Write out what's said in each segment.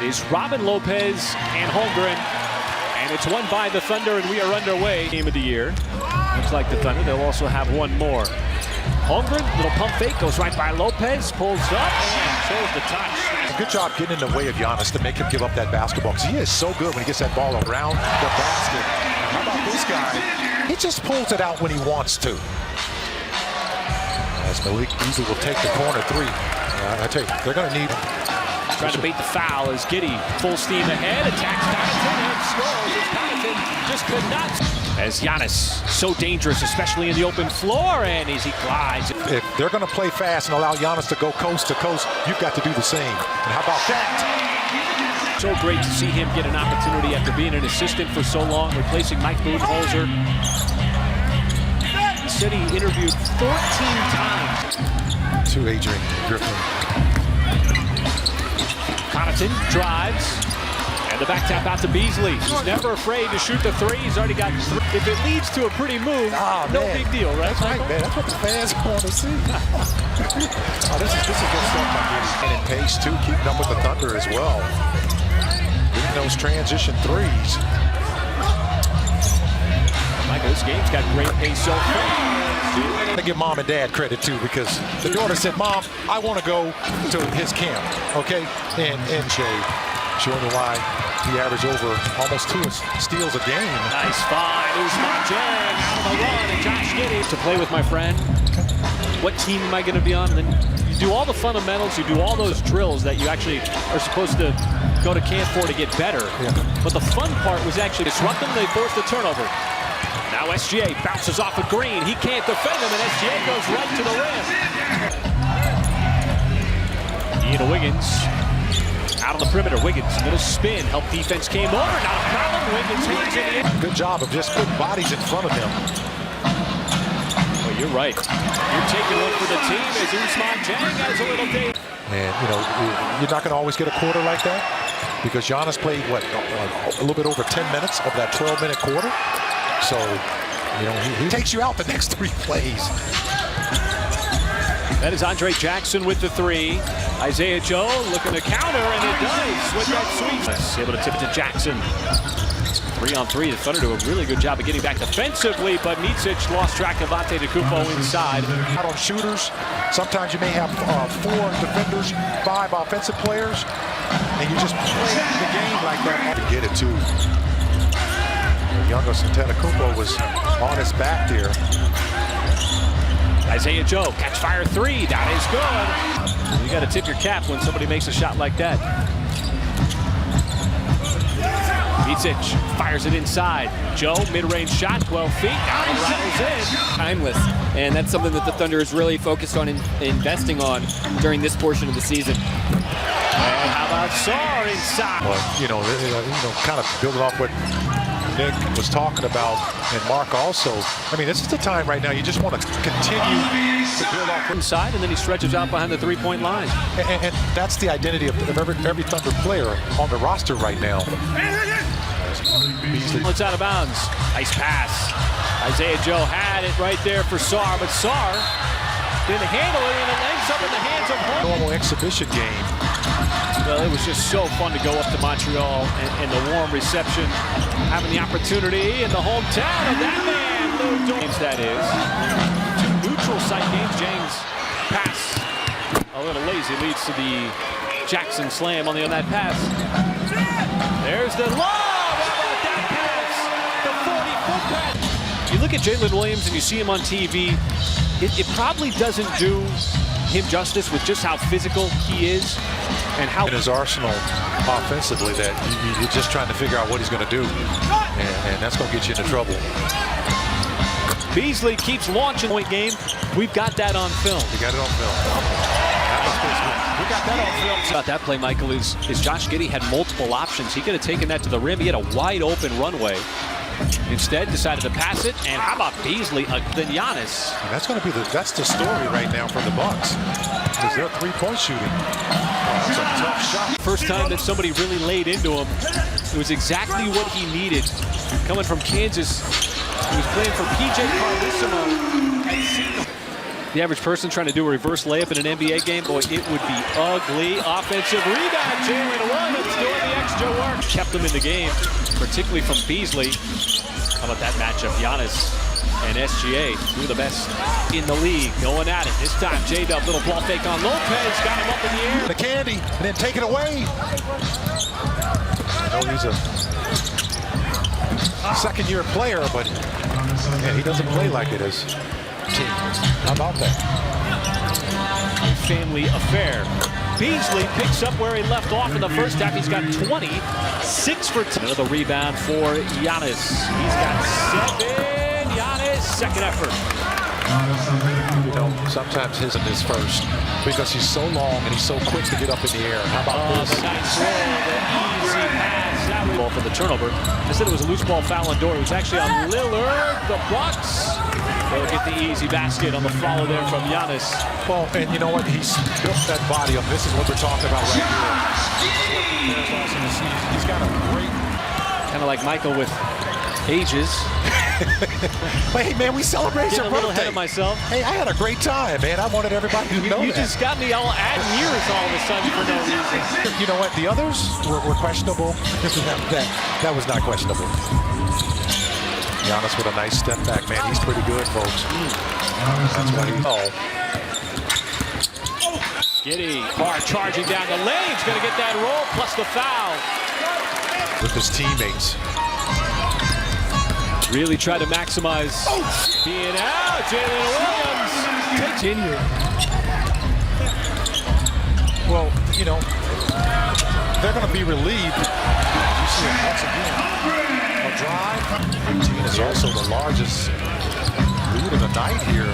It is Robin Lopez and Holmgren, and it's won by the Thunder, and we are underway. Game of the year. Looks like the Thunder, they'll also have one more. Holmgren, little pump fake, goes right by Lopez, pulls up, and shows the touch. Good job getting in the way of Giannis to make him give up that basketball, because he is so good when he gets that ball around the basket. How about this guy? He just pulls it out when he wants to. As Malik Beasley will take the corner three. I tell you, they're going to need him. Trying to bait the foul as Giddey, full steam ahead, attacks Connaughton and scores as Connaughton just could not. As Giannis, so dangerous, especially in the open floor, and as he glides. If they're going to play fast and allow Giannis to go coast to coast, you've got to do the same. And how about that? So great to see him get an opportunity after being an assistant for so long, replacing Mike Budenholzer. He said he interviewed 14 times. To Adrian Griffin. Connaughton drives, and the back tap out to Beasley. He's never afraid to shoot the three. He's already got three. If it leads to a pretty move, no big deal, right? That's right, man. That's what the fans want to see. This is good stuff by Giddey. And in pace, too, keeping up with the Thunder as well. Getting those transition threes. Michael, this game's got great pace so far. I give mom and dad credit too, because the daughter said, "Mom, I want to go to his camp." Okay, and Jay showing you why he averaged over almost 2 steals a game. Nice find, Ousmane Dieng out of the run, and Josh Giddey to play with my friend. What team am I going to be on? And then you do all the fundamentals, you do all those drills that you actually are supposed to go to camp for to get better. Yeah. But the fun part was actually disrupt them. They forced the turnover. Now SGA bounces off of Green. He can't defend him, and SGA goes right to the rim. Ian Wiggins out on the perimeter. Wiggins, little spin. Help defense came over. Not a problem. Wiggins hands in the air. Good job of just putting bodies in front of him. Well, you're right. You're taking one for the team as Ousmane Dieng has a little day. And, you know, you're not going to always get a quarter like that, because Giannis played, what, a little bit over 10 minutes of that 12-minute quarter. So, you know, he takes you out the next 3 plays. That is Andre Jackson with the three. Isaiah Joe looking to counter, and it does with that sweep. Able to tip it to Jackson. 3-on-3. The Thunder do a really good job of getting back defensively, but Micic lost track of Antetokounmpo inside. Out on shooters. Sometimes you may have 4 defenders, 5 offensive players, and you just play the game like that to get it too. Youngest Antetokounmpo was on his back there. Isaiah Joe, catch fire 3, that is good. You got to tip your cap when somebody makes a shot like that. Micic fires it inside. Joe, mid-range shot, 12 feet, now he rattles in. Timeless, and that's something that the Thunder is really focused on investing on during this portion of the season. And how about Sarr inside? Well, you know, kind of building off what Nick was talking about, and Mark also. I mean, this is the time right now you just want to continue to build off inside, and then he stretches out behind the three-point line. And that's the identity of every Thunder player on the roster right now. Beasley. It's out of bounds. Nice pass. Isaiah Joe had it right there for Sarr, but Sarr didn't handle it, and it ends up in the hands of Holmgren. Normal exhibition game. Well, it was just so fun to go up to Montreal and the warm reception, having the opportunity in the hometown of that man, Lou Dort. That is. 2 neutral site games. James pass a little lazy, leads to the Jackson slam on that pass. There's the lob. How about that pass? The 40-foot pass. You look at Jalen Williams and you see him on TV, it probably doesn't do him justice with just how physical he is and how in his arsenal offensively that you're just trying to figure out what he's going to do, and that's going to get you into trouble. Beasley keeps launching point game. We've got that on film. We got it on film. We got that on film. About that play, Michael, is Josh Giddey had multiple options. He could have taken that to the rim. He had a wide open runway. Instead, decided to pass it, and how about Beasley than Giannis? And that's going to be that's the story right now for the Bucks, because they're 3-point shooting. That's a tough shot. First time that somebody really laid into him. It was exactly what he needed. Coming from Kansas, he was playing for PJ Carlissimo. The average person trying to do a reverse layup in an NBA game, boy, it would be ugly. Offensive rebound, Jalen Williams doing the extra work. Kept them in the game, particularly from Beasley. How about that matchup? Giannis and SGA, two of the best in the league, going at it. This time, J-Dub, little ball fake on Lopez, got him up in the air. The candy, and then take it away. I know he's a second-year player, but yeah, he doesn't play like it as team. How about that? Family affair. Beasley picks up where he left off in the first half. He's got 20, 6 for 10. Another rebound for Giannis. He's got 7. Giannis, second effort. You know, sometimes his and his first because he's so long and he's so quick to get up in the air. How about this? The nice roll, the easy pass. That was ball for the turnover. I said it was a loose ball foul on Dort. It was actually on Lillard. The Bucks. They'll get the easy basket on the follow there from Giannis. Well, and you know what? He's built that body up. This is what we're talking about right here. He's got a great... Kind of like Michael with ages. Hey, man, we celebrate your birthday. Getting a little ahead of myself. Hey, I had a great time, man. I wanted everybody to know You that. just got me all adding years all of a sudden for no reason. You know what? The others were questionable. that was not questionable. Giannis with a nice step back, man. He's pretty good, folks. That's why he's... Oh. Giddy, Carr charging down the lane. He's going to get that roll plus the foul. With his teammates. Really try to maximize being out. Jalen Williams continue. Well, you know, they're going to be relieved. You see it once again. A drive. 18 is also the largest lead of the night here.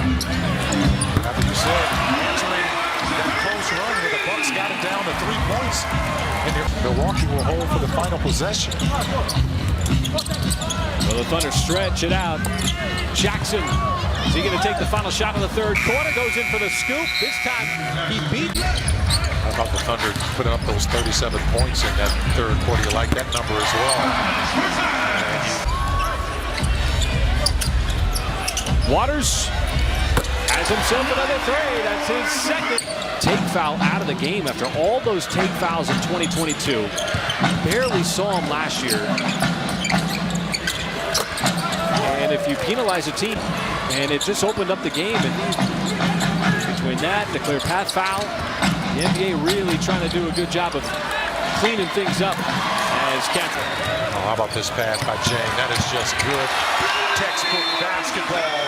After you said, answering that close run where the Bucks got it down to 3 points. And Milwaukee will hold for the final possession. Well, the Thunder stretch it out. Jackson, is he going to take the final shot in the third quarter? Goes in for the scoop. This time he beat. How about the Thunder putting up those 37 points in that third quarter? You like that number as well. Waters has himself another three. That's his second. Take foul out of the game after all those take fouls in 2022. Barely saw him last year. And if you penalize a team, and it just opened up the game, and between that and the clear path foul, the NBA really trying to do a good job of cleaning things up as Catherine. Oh, how about this pass by Jang? That is just good textbook basketball.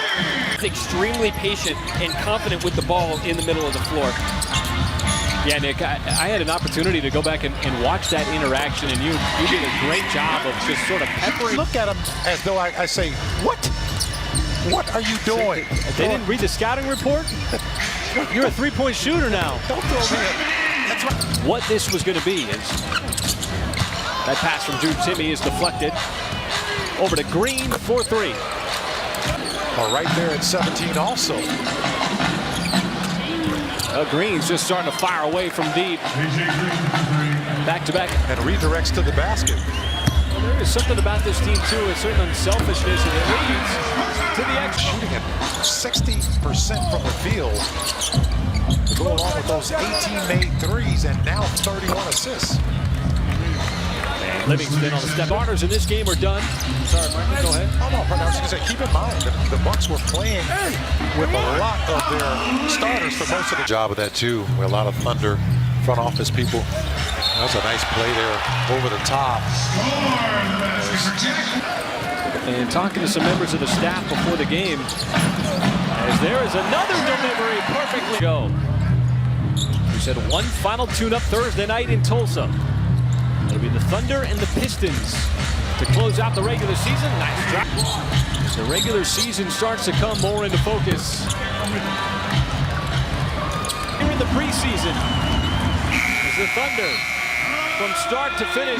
He's extremely patient and confident with the ball in the middle of the floor. Yeah, Nick, I had an opportunity to go back and watch that interaction, and you did a great job of just sort of peppering. Look at him as though I say, what? What are you doing? They didn't read the scouting report? You're a three-point shooter now. Don't throw me in. That's right. What this was going to be is that pass from Drew Timme is deflected. Over to Green for 3. Well, right there at 17 also. Green's just starting to fire away from deep. Back-to-back. And redirects to the basket. Well, there is something about this team, too, a certain unselfishness, and it leads to the extra. Shooting at 60% from the field. To go along with those 18 made threes and now 31 assists. And Livingston on the step. Starters in this game are done. Sorry, Mark, go ahead. Oh, no, I was going to say, keep in mind, the Bucks were playing with a lot of their starters for most of the job of that, too. With a lot of Thunder front office people. That was a nice play there over the top. And talking to some members of the staff before the game, as there is another delivery perfectly go. We said one final tune-up Thursday night in Tulsa. It'll be the Thunder and the Pistons to close out the regular season. Nice drop. The regular season starts to come more into focus. Here in the preseason is the Thunder from start to finish.